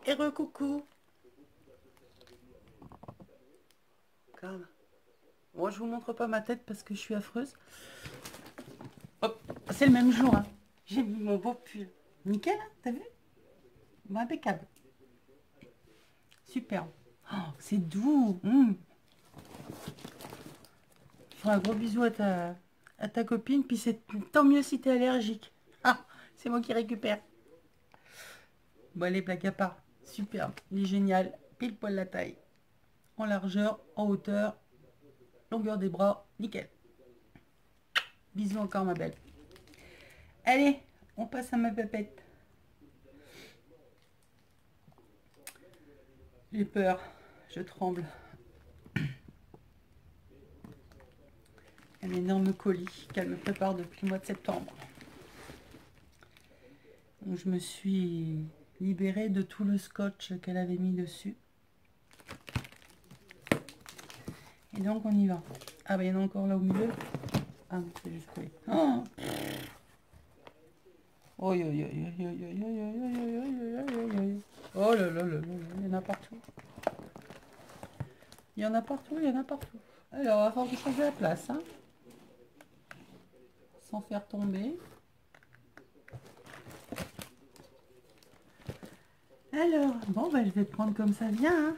Et recoucou. Regarde. Moi, je vous montre pas ma tête parce que je suis affreuse. Hop, c'est le même jour. Hein. J'ai mis mon beau pull. Nickel, hein, t'as vu? Bon, impeccable. Super. Oh, c'est doux. Je ferai un gros bisou à ta copine. Puis c'est tant mieux si t'es allergique. Ah, c'est moi qui récupère. Bon, allez, blague à part. Super. Il est génial. Pile poil la taille. En largeur, en hauteur, longueur des bras. Nickel. Bisous encore, ma belle. Allez, on passe à ma pépette. J'ai peur, je tremble. Un énorme colis qu'elle me prépare depuis le mois de septembre. Donc, je me suis libérée de tout le scotch qu'elle avait mis dessus. Et donc on y va. Ah bah il y en a encore là au milieu. Ah non, c'est juste collé. Oh oh là là là là, il y en a partout. Il y en a partout, il y en a partout. Alors, il va falloir que je change la place, hein, sans faire tomber. Alors, bon, bah, je vais prendre comme ça vient. Hein.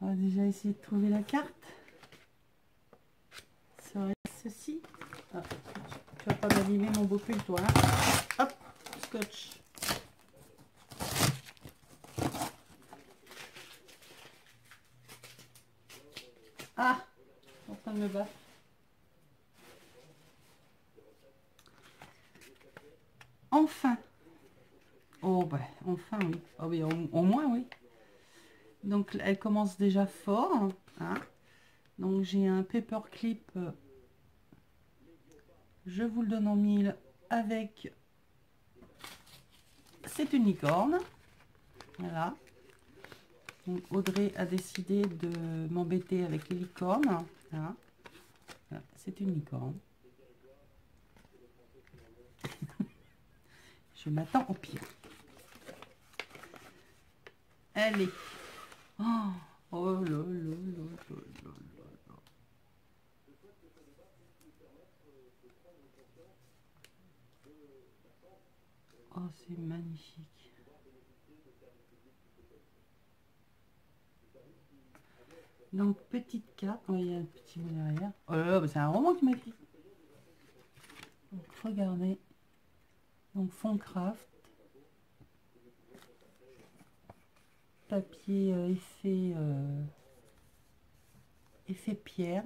On va déjà essayer de trouver la carte. Ça serait ceci. Ah, tu vas pas m'abîmer mon beau pull, toi. Hein. Hop, scotch. Ah, je suis en train de me battre. Enfin. Oh, bah, enfin, oui. Oh, oui, au moins, oui. Donc, elle commence déjà fort. Hein. Donc, j'ai un paperclip. Je vous le donne en mille avec cette unicorne. Voilà. Donc, Audrey a décidé de m'embêter avec les licornes. Voilà. Voilà. C'est une licorne. Je m'attends au pire. Allez. Oh, oh là là là là là là. Oh, c'est magnifique. Donc, petite carte. Oh, il y a un petit mot derrière. Oh là là, bah, c'est un roman qui m'a écrit. Donc, regardez. Donc, fond craft. Papier effet pierre.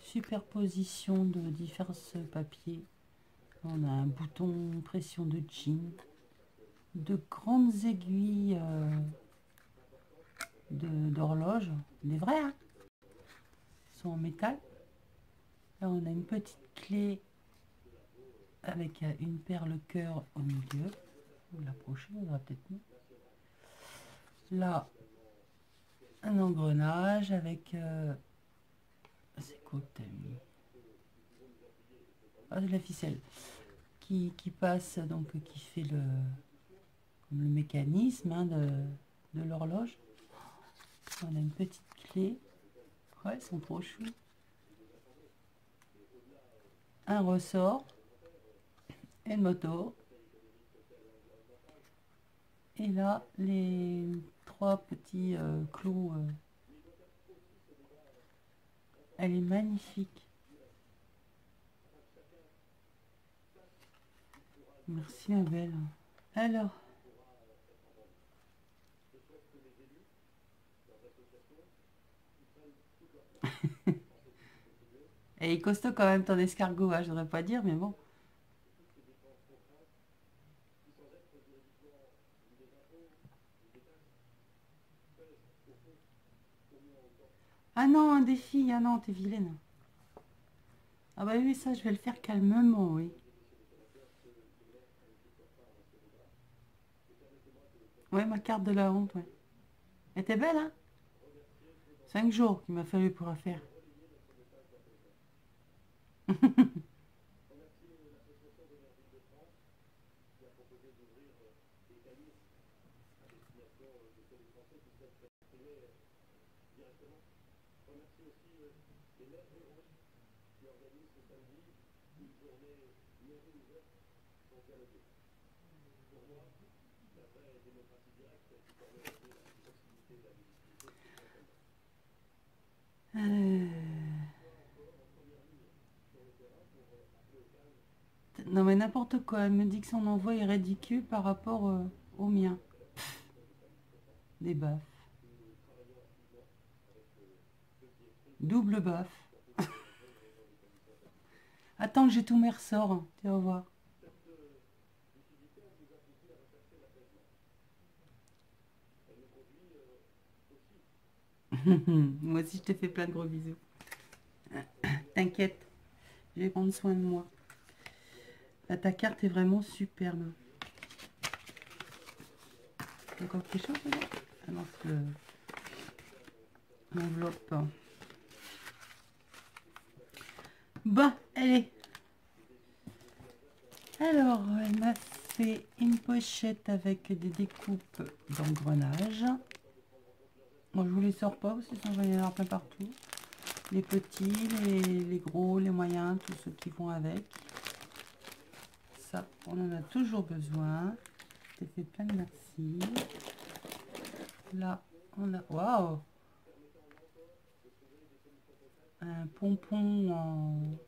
Superposition de divers papiers. On a un bouton pression de jean. De grandes aiguilles d'horloge. Des vrais, hein. Ils sont en métal. Là, on a une petite clé avec une perle cœur au milieu. Vous l'approchez, on aura peut-être mieux. Là, un engrenage avec... c'est quoi que t'as mis? Ah, de la ficelle. Qui passe, donc qui fait le mécanisme, hein, de l'horloge. On a une petite clé. Ouais, ils sont trop chou. Un ressort. Et une moto. Et là, les trois petits clous. Elle est magnifique. Merci, ma belle. Alors. Et il est costaud quand même ton escargot, hein, je voudrais pas dire, mais bon. Ah non, un défi, ah non, t'es vilaine. Ah bah oui, ça, je vais le faire calmement, oui. Ouais, ma carte de la honte, ouais. Elle était belle, hein? 5 jours qu'il m'a fallu pour la faire. Non mais n'importe quoi, elle me dit que son envoi est ridicule par rapport au mien. Des baffes. Double baffe. Attends que j'ai tous mes ressorts, tu vas voir. Moi aussi je te fais plein de gros bisous. T'inquiète, je vais prendre soin de moi. Là, ta carte est vraiment superbe. Encore quelque chose dedans? Ah non, c'est l'enveloppe. Bon, allez. Alors, elle m'a fait une pochette avec des découpes d'engrenages. Moi, je vous les sors pas parce que sinon, il y en a plein partout. Les petits, les gros, les moyens, tous ceux qui vont avec. Ça, on en a toujours besoin. Je t'ai fait plein de merci. Là, on a... Waouh! Un pompon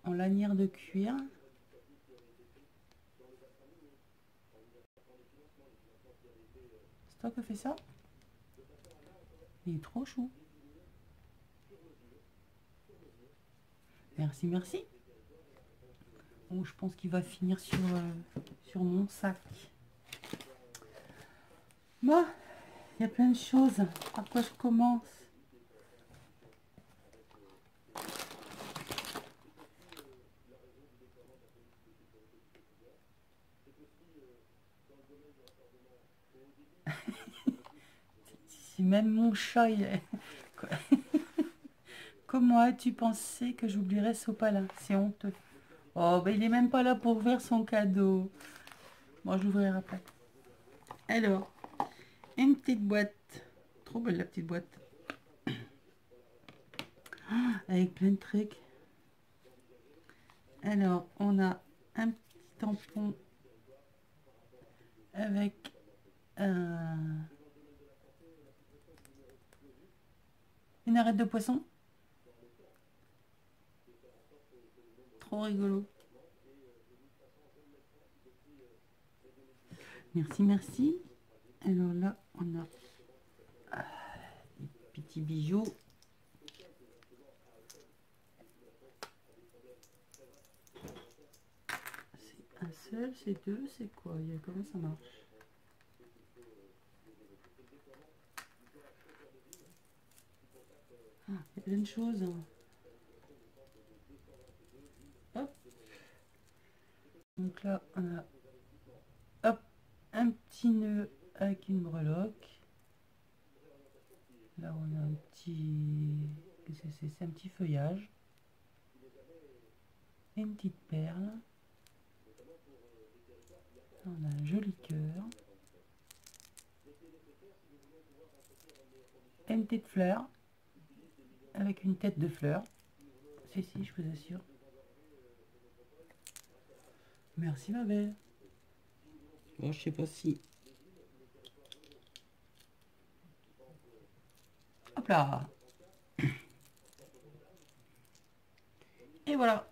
en lanière de cuir. C'est toi qui fais ça? Il est trop chou. Merci, merci. Oh, je pense qu'il va finir sur mon sac. Bon, il y a plein de choses. Par quoi je commence? Si même mon chat, il est... Comment as-tu pensé que j'oublierais Sopalin? C'est honteux. Oh, ben il est même pas là pour ouvrir son cadeau. Bon, je l'ouvrirai après. Alors, une petite boîte. Trop belle la petite boîte. Ah, avec plein de trucs. Alors, on a un petit tampon avec une arête de poisson. Trop rigolo. Merci, merci. Alors là, on a des petits bijoux. C'est un seul, c'est deux, c'est quoi? Comment ça marche? Ah, il y a plein de choses. Hop. Donc là, on a hop, un petit nœud avec une breloque. Là, on a un petit... Qu'est-ce que c'est? C'est un petit feuillage. Et une petite perle. On a un joli cœur. Et une petite fleur. Avec une tête de fleur. Si, je vous assure. Merci ma belle. Bon, je sais pas si... Hop là. Et voilà.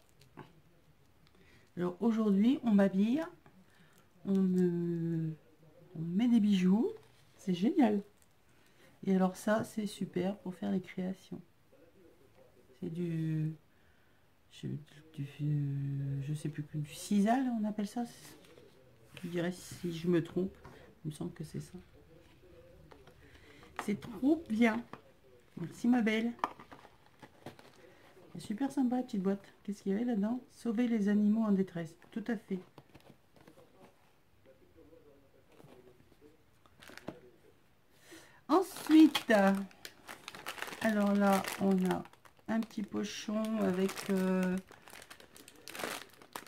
Alors aujourd'hui, on m'habille. On met des bijoux. C'est génial. Et alors ça, c'est super pour faire les créations. C'est du... Je sais plus, du sisal, on appelle ça. Je dirais si je me trompe. Il me semble que c'est ça. C'est trop bien. Merci ma belle. C'est super sympa la petite boîte. Qu'est-ce qu'il y avait là-dedans? Sauver les animaux en détresse. Tout à fait. Ensuite, alors là, on a un petit pochon avec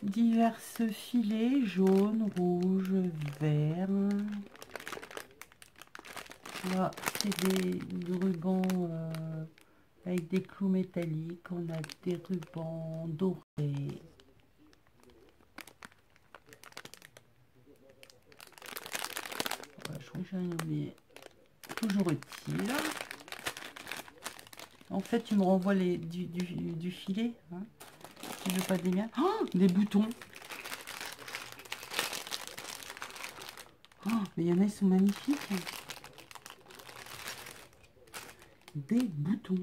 divers filets, jaune, rouge, vert. Là, c'est des rubans avec des clous métalliques. On a des rubans dorés. Ouais, je crois que j'en ai oublié. Toujours utile. En fait, tu me renvoies du filet. Hein, si je veux pas des miens. Oh, des boutons. Oh, mais il y en a, ils sont magnifiques. Des boutons.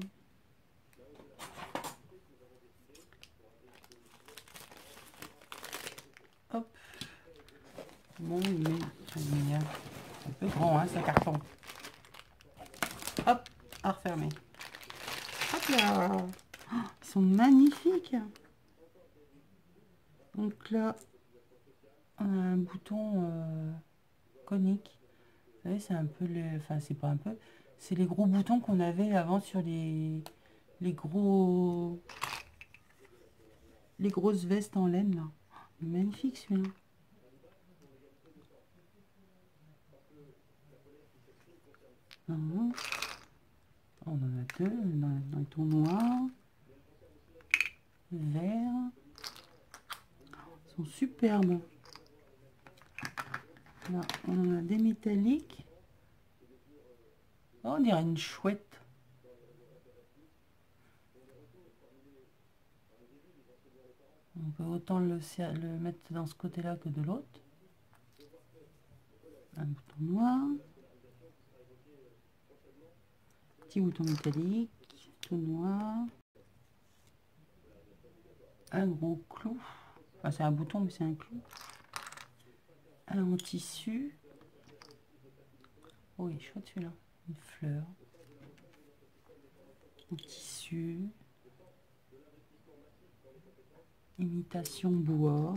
Hop. Bon, il est un peu grand, hein, ce carton. Hop, à refermer. Hop là. Oh, ils sont magnifiques. Donc là, on a un bouton conique. Vous savez, c'est un peu le... Enfin, c'est pas un peu. C'est les gros boutons qu'on avait avant sur les grosses vestes en laine, là. Magnifique, celui-là. On en a deux dans le ton noir, vert. Ils sont superbes. Là, on en a des métalliques. Oh, on dirait une chouette. On peut autant le mettre dans ce côté-là que de l'autre. Un bouton noir. Petit bouton métallique, tout noir. Un gros clou. Enfin, c'est un bouton, mais c'est un clou. Un en tissu. Oh, il est chouette celui-là. Une fleur. En tissu. Imitation bois.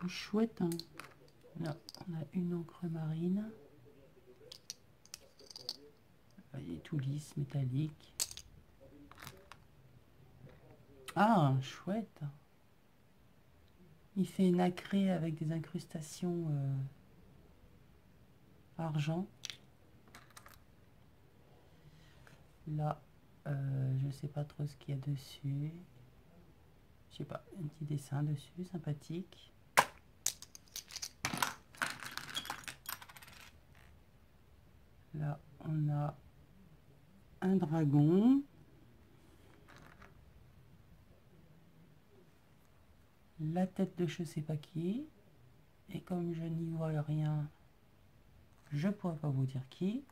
Chouette, hein. Là, on a une encre marine. Il est tout lisse, métallique. Ah, chouette. Il fait nacré avec des incrustations argent. Là, je sais pas trop ce qu'il y a dessus. Je sais pas, un petit dessin dessus, sympathique. Là, on a un dragon. La tête de je sais pas qui. Et comme je n'y vois rien, je pourrais pas vous dire qui.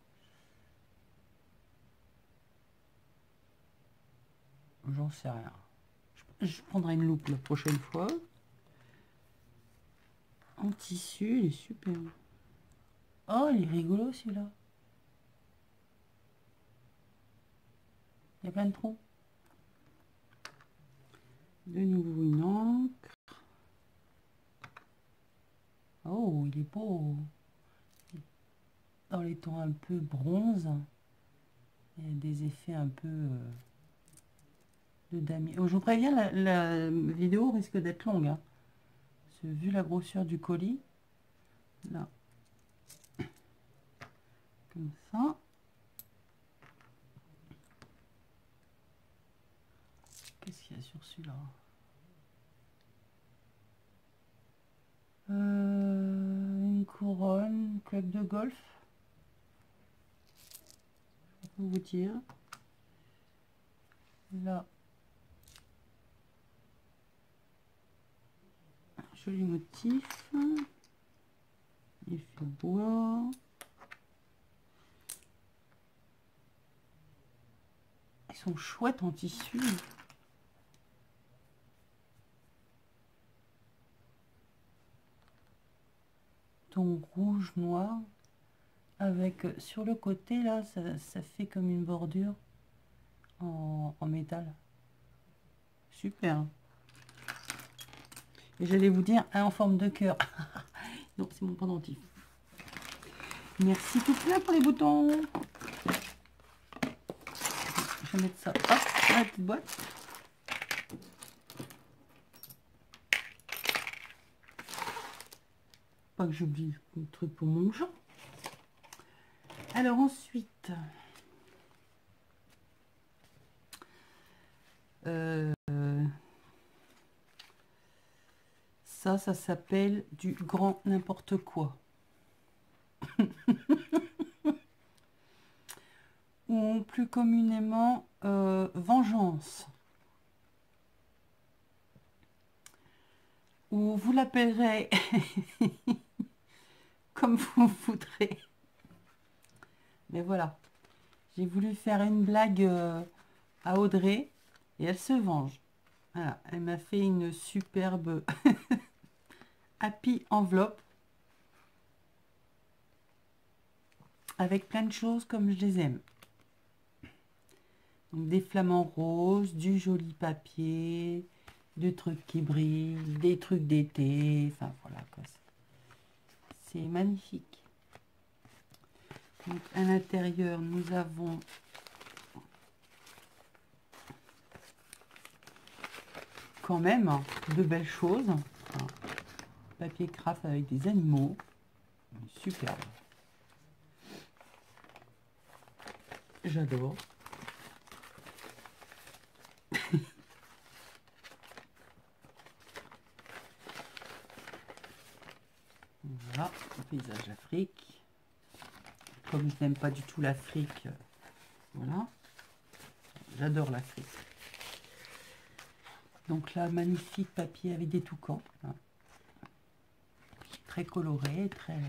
J'en sais rien. Je prendrai une loupe la prochaine fois. En tissu, il est super. Oh, il est rigolo celui-là. Il y a plein de trous. De nouveau une encre. Oh, il est beau. Dans les tons un peu bronze. Il y a des effets un peu de damier. Oh, je vous préviens, la vidéo risque d'être longue. Hein. Vu la grosseur du colis. Là. Comme ça. Qu'est-ce qu'il y a sur celui-là? Une couronne, club de golf. Je peux vous dire. Là. Un joli motif. Effet bois. Ils sont chouettes en tissu. Ton rouge noir avec sur le côté là ça fait comme une bordure en métal. Super. Et j'allais vous dire un en forme de cœur. Non, c'est mon pendentif. Merci tout plein pour les boutons. Je vais mettre ça, hop, dans la petite boîte. Pas que j'oublie le truc pour mon chat. Alors ensuite, ça s'appelle du grand n'importe quoi. Ou plus communément vengeance. Ou vous l'appellerez comme vous voudrez. Mais voilà, j'ai voulu faire une blague à Audrey et elle se venge. Voilà, elle m'a fait une superbe happy enveloppe avec plein de choses comme je les aime. Donc, des flamants roses, du joli papier, des trucs qui brillent, des trucs d'été, enfin voilà quoi. C'est magnifique. Donc à l'intérieur, nous avons quand même de belles choses. Enfin, papier craft avec des animaux. Superbe. J'adore. Voilà, le paysage d'Afrique. Comme je n'aime pas du tout l'Afrique, voilà. J'adore l'Afrique. Donc là, magnifique papier avec des toucans. Hein. Très coloré, très.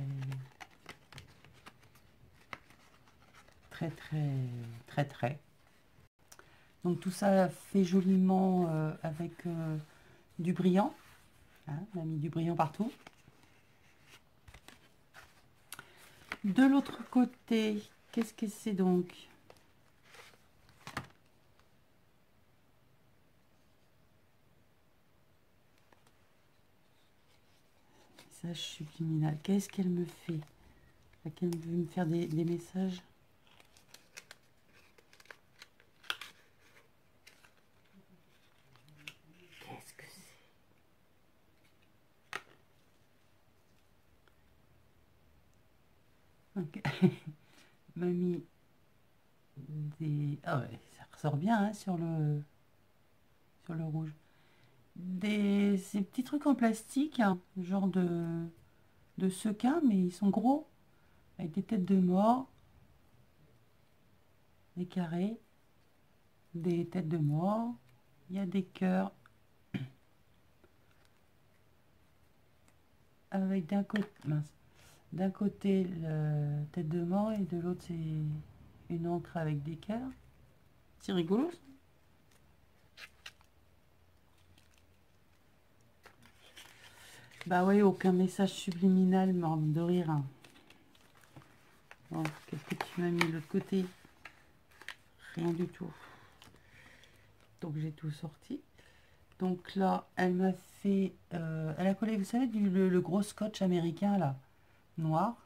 Donc tout ça fait joliment avec du brillant. Hein, on a mis du brillant partout. De l'autre côté, qu'est-ce que c'est donc? Message subliminal. Qu'est-ce qu'elle me fait? Elle veut me faire des messages. Qu'est-ce que c'est? Ok. M'a mis des... Ah ouais, ça ressort bien hein, sur le rouge. Ces petits trucs en plastique, hein, genre de sequins, mais ils sont gros, avec des têtes de mort, des carrés, des têtes de mort, il y a des cœurs, avec d'un côté la tête de mort et de l'autre c'est une encre avec des cœurs. C'est rigolo ça. Bah ouais, aucun message subliminal, mort de rire. Hein. Bon, qu'est-ce que tu m'as mis de l'autre côté? Rien du tout. Donc j'ai tout sorti. Donc là, elle m'a fait... elle a collé, vous savez, le gros scotch américain, là, noir.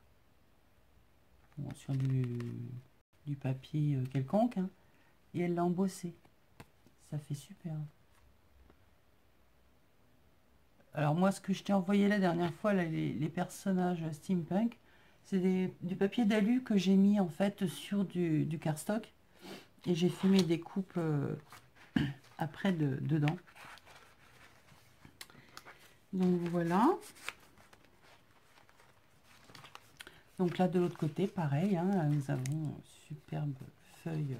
Bon, sur du papier quelconque. Hein, et elle l'a embossé. Ça fait super. Alors moi, ce que je t'ai envoyé la dernière fois, là, les personnages steampunk, c'est du papier d'alu que j'ai mis, en fait, sur du cardstock. Et j'ai fait mes découpes après dedans. Donc voilà. Donc là de l'autre côté, pareil, hein, nous avons une superbe feuille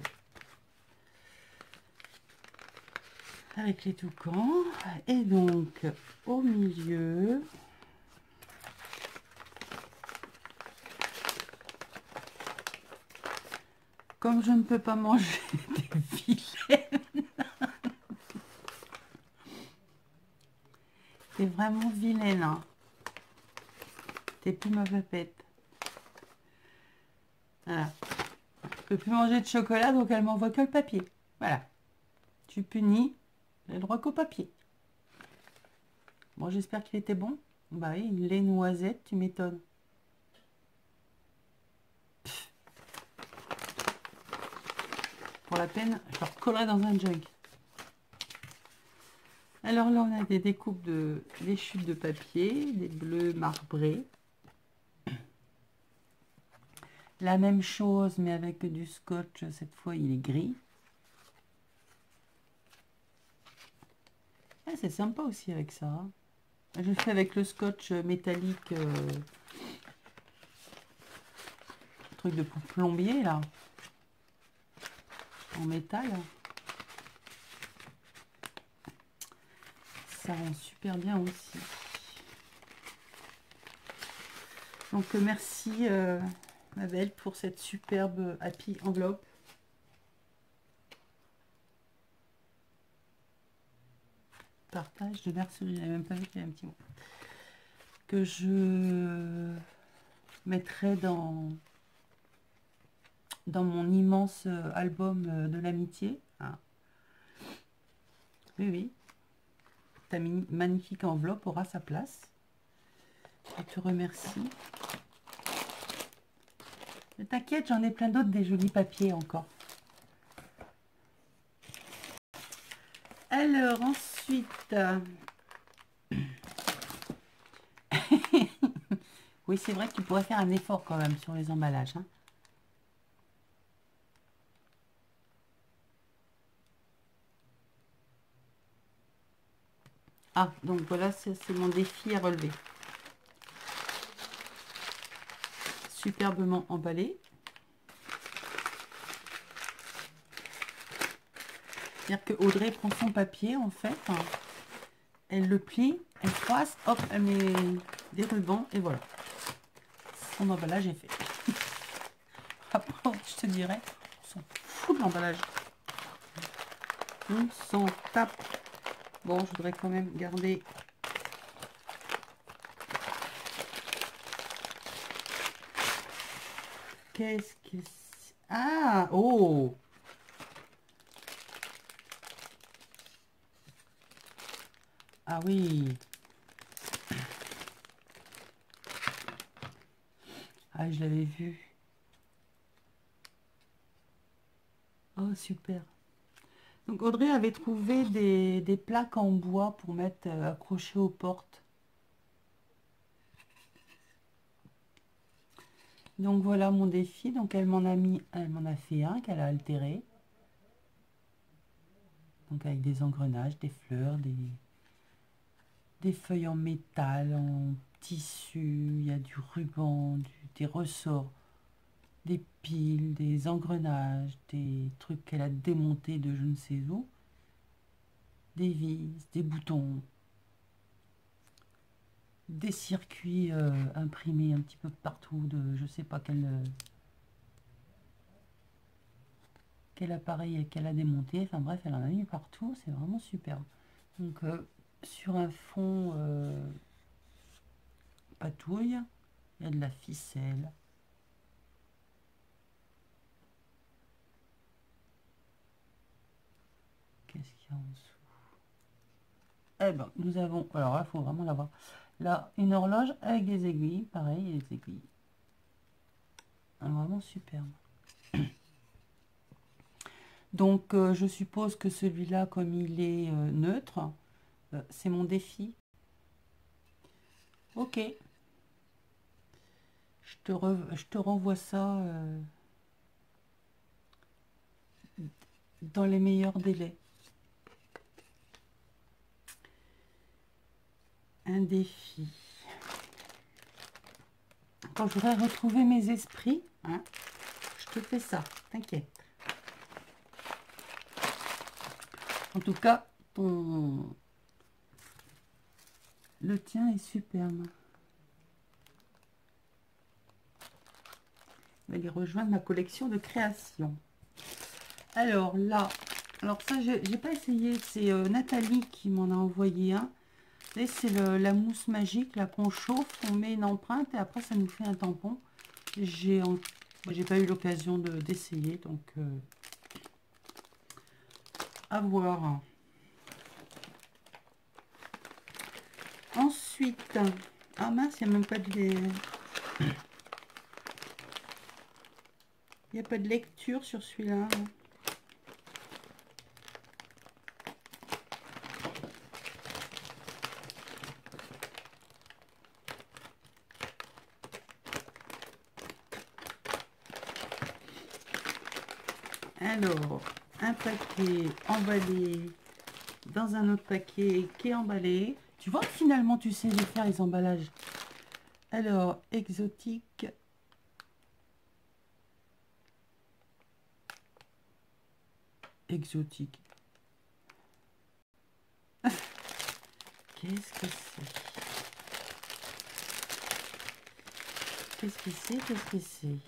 avec les toucans. Et donc au milieu, comme je ne peux pas manger des vilaines, c'est vraiment vilaine, hein. T'es plus ma papette. Voilà. Je peux plus manger de chocolat, donc elle m'envoie que le papier. Voilà. Tu punis, j'ai le droit qu'au papier. Bon, j'espère qu'il était bon. Bah oui, une lait noisette, tu m'étonnes. pour la peine, je leur collerai dans un jug. Alors là, on a des découpes des chutes de papier, des bleus marbrés. La même chose, mais avec du scotch, cette fois il est gris. Ah, c'est sympa aussi avec ça. Hein. Je fais avec le scotch métallique, truc de plombier là, en métal. Ça rend super bien aussi. Donc merci ma belle pour cette superbe happy enveloppe. Partage de mercerie, je n'avais même pas vu qu'il y avait un petit mot. Que je mettrai dans mon immense album de l'amitié. Ah. Oui, oui. Ta magnifique enveloppe aura sa place. Je te remercie. Ne t'inquiète, j'en ai plein d'autres, des jolis papiers encore. Alors, ensuite... oui, c'est vrai que tu pourrais faire un effort quand même sur les emballages. Hein. Ah, donc voilà, c'est mon défi à relever. Superbement emballé. C'est-à-dire que Audrey prend son papier, en fait. Hein, elle le plie, elle froisse, hop, elle met des rubans, et voilà. Son emballage est fait. Après, je te dirais, on s'en fout de l'emballage. On s'en tape. Bon, je voudrais quand même garder... Qu'est-ce que c'est? Ah, oh! Ah oui. Ah, je l'avais vu. Oh, super. Donc, Audrey avait trouvé des plaques en bois pour mettre accrochées aux portes. Donc, voilà mon défi. Donc, elle m'en a fait un qu'elle a altéré. Donc, avec des engrenages, des fleurs, des feuilles en métal, en tissu. Il y a du ruban, des ressorts, des piles, des engrenages, des trucs qu'elle a démontés de je ne sais où. Des vis, des boutons, des circuits imprimés un petit peu partout de je sais pas quel appareil qu'elle a démonté. Enfin bref, elle en a mis partout, c'est vraiment superbe. Donc sur un fond patouille, il y a de la ficelle. Qu'est-ce qu'il y a en dessous? Eh ben, nous avons, alors là, il faut vraiment l'avoir. Là, une horloge avec des aiguilles, pareil, des aiguilles. Vraiment superbe. Donc, je suppose que celui-là, comme il est neutre, c'est mon défi. Ok. Je te renvoie ça dans les meilleurs délais. Un défi. Quand je voudrais retrouver mes esprits, hein, je te fais ça, t'inquiète. En tout cas, le tien est superbe. Je vais aller rejoindre ma collection de création. Alors là, alors ça, j'ai pas essayé. C'est Nathalie qui m'en a envoyé un. Et c'est la mousse magique là qu'on chauffe, on met une empreinte et après ça nous fait un tampon. J'ai pas eu l'occasion d'essayer, donc à voir. Ensuite, ah mince, il n'y a même pas de... Il n'y a pas de lecture sur celui-là. Alors, un paquet emballé dans un autre paquet qui est emballé. Tu vois, finalement, tu sais les faire, les emballages. Alors, exotique. Exotique. Qu'est-ce que c'est? Qu'est-ce que c'est? Qu'est-ce que c'est?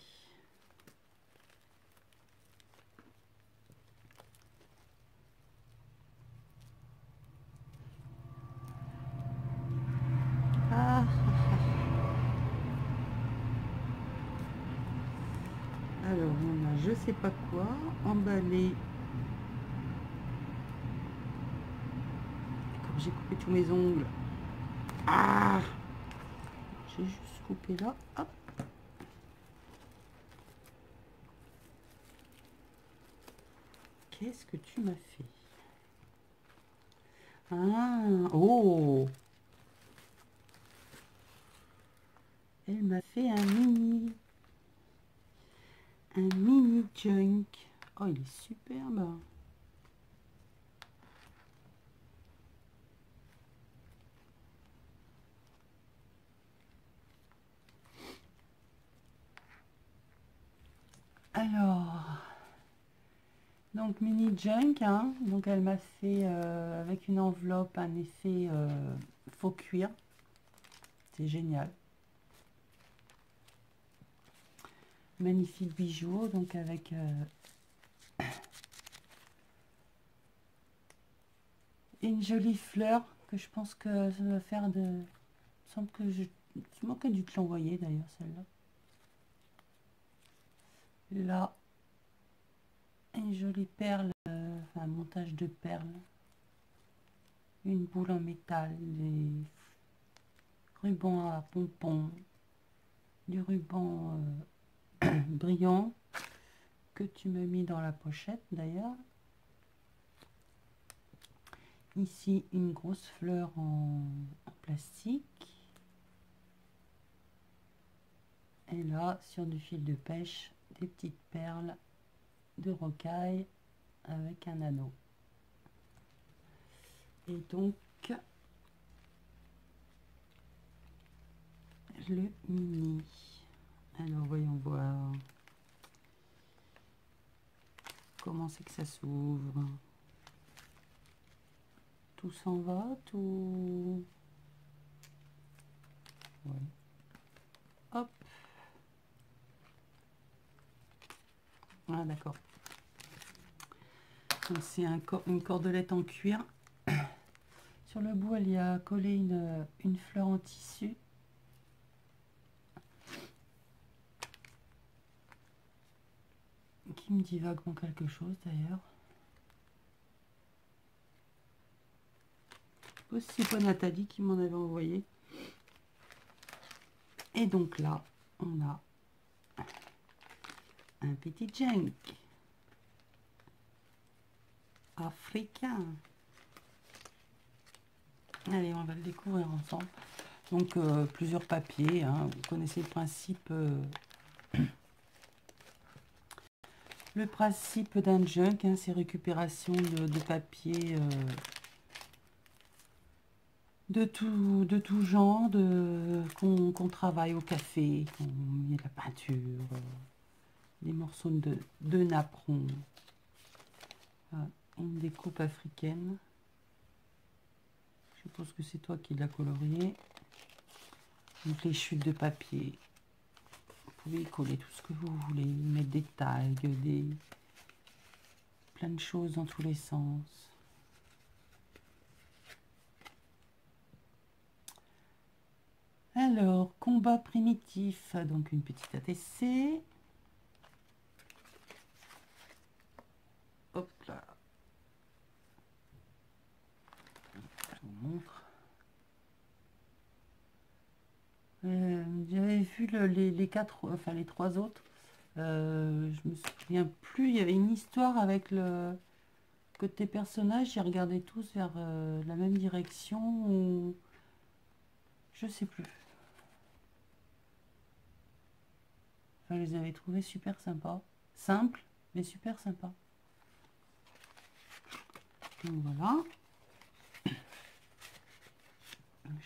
Ah, alors, on a je sais pas quoi, emballé. Comme j'ai coupé tous mes ongles. Ah, j'ai juste coupé là. Hop. Qu'est-ce que tu m'as fait? Ah, oh, elle m'a fait un mini junk. Oh, il est superbe. Alors, donc mini junk, hein. Donc elle m'a fait avec une enveloppe un effet faux cuir. C'est génial. Magnifique bijou, donc avec une jolie fleur que je pense que ça doit faire de... Il me semble que je manquais dû te l'envoyer d'ailleurs celle-là. Là, une jolie perle, un montage de perles. Une boule en métal, des rubans à pompons, du ruban brillant que tu m'as mis dans la pochette d'ailleurs. Ici, une grosse fleur en plastique. Et là, sur du fil de pêche, des petites perles de rocaille avec un anneau. Et donc, le mini. Alors, voyons voir. Comment c'est que ça s'ouvre? Tout s'en va, tout... Ouais. Hop. Ah, d'accord. Donc, c'est une cordelette en cuir. Sur le bout, elle y a collé une fleur en tissu. Qui me dit vaguement quelque chose d'ailleurs. C'est pas Nathalie qui m'en avait envoyé. Et donc là, on a un petit junk africain. Allez, on va le découvrir ensemble. Donc, plusieurs papiers. Hein. Vous connaissez le principe. Le principe d'un junk, hein, c'est récupération de papier de tout genre, qu'on travaille au café, qu'on met de la peinture, des morceaux de napperon. Voilà, une découpe africaine. Je pense que c'est toi qui l'as colorié. Donc les chutes de papier. Vous pouvez y coller tout ce que vous voulez, mettre des tags, plein de choses dans tous les sens. Alors, combat primitif, donc une petite ATC. Hop là. Je vous montre. J'avais vu les quatre, enfin les trois autres. Je me souviens plus. Il y avait une histoire avec le côté personnage. Ils regardaient tous vers la même direction. Ou... Je sais plus. Enfin, je les avais trouvés super sympas. Simple, mais super sympa. Donc voilà. Je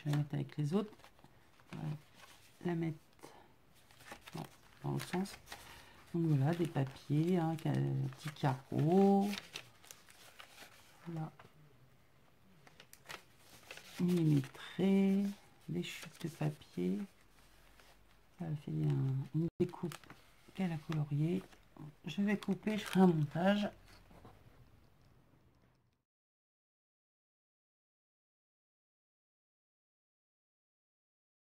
vais la mettre avec les autres. Voilà. La mettre dans l'autre sens. Donc voilà, des papiers, hein, petits carreaux. Voilà. Millimétrés, des chutes de papier. Ça fait une découpe qu'elle a coloriée. Je vais couper, je ferai un montage.